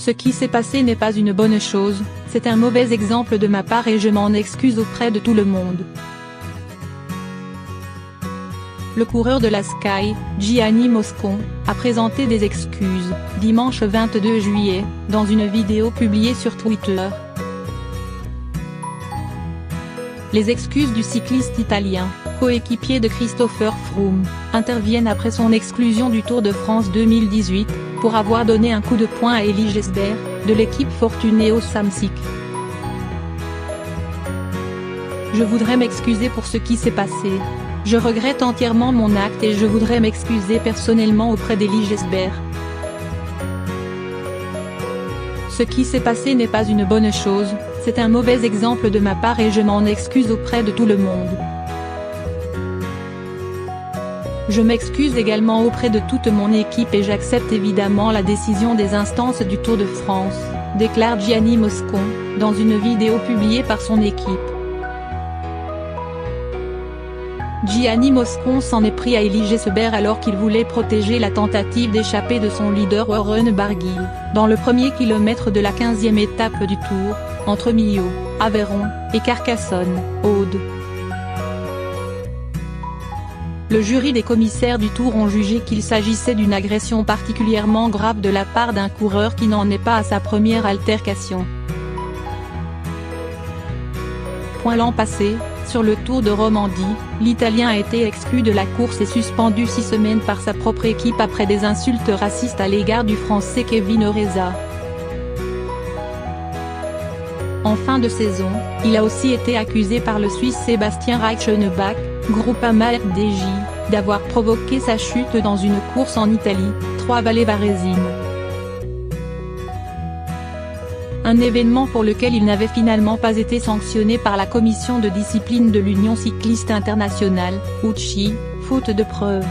Ce qui s'est passé n'est pas une bonne chose, c'est un mauvais exemple de ma part et je m'en excuse auprès de tout le monde. Le coureur de la Sky, Gianni Moscon, a présenté des excuses, dimanche 22 juillet, dans une vidéo publiée sur Twitter. Les excuses du cycliste italien, coéquipier de Christopher Froome, interviennent après son exclusion du Tour de France 2018, pour avoir donné un coup de poing à Élie Gesbert, de l'équipe Fortuneo Samsic. Je voudrais m'excuser pour ce qui s'est passé. Je regrette entièrement mon acte et je voudrais m'excuser personnellement auprès d'Élie Gesbert. Ce qui s'est passé n'est pas une bonne chose, c'est un mauvais exemple de ma part et je m'en excuse auprès de tout le monde. Je m'excuse également auprès de toute mon équipe et j'accepte évidemment la décision des instances du Tour de France, déclare Gianni Moscon, dans une vidéo publiée par son équipe. Gianni Moscon s'en est pris à Élie Gesbert alors qu'il voulait protéger la tentative d'échapper de son leader Warren Barguil, dans le premier kilomètre de la 15e étape du Tour, entre Millau, Aveyron, et Carcassonne, Aude. Le jury des commissaires du Tour ont jugé qu'il s'agissait d'une agression particulièrement grave de la part d'un coureur qui n'en est pas à sa première altercation. L'an passé, sur le Tour de Romandie, l'Italien a été exclu de la course et suspendu 6 semaines par sa propre équipe après des insultes racistes à l'égard du Français Kevin Oreza. En fin de saison, il a aussi été accusé par le Suisse Sébastien Reichenbach, Groupama FDJ, d'avoir provoqué sa chute dans une course en Italie, 3 Vallée Varesine. Un événement pour lequel il n'avait finalement pas été sanctionné par la commission de discipline de l'Union cycliste internationale, UCI, faute de preuves.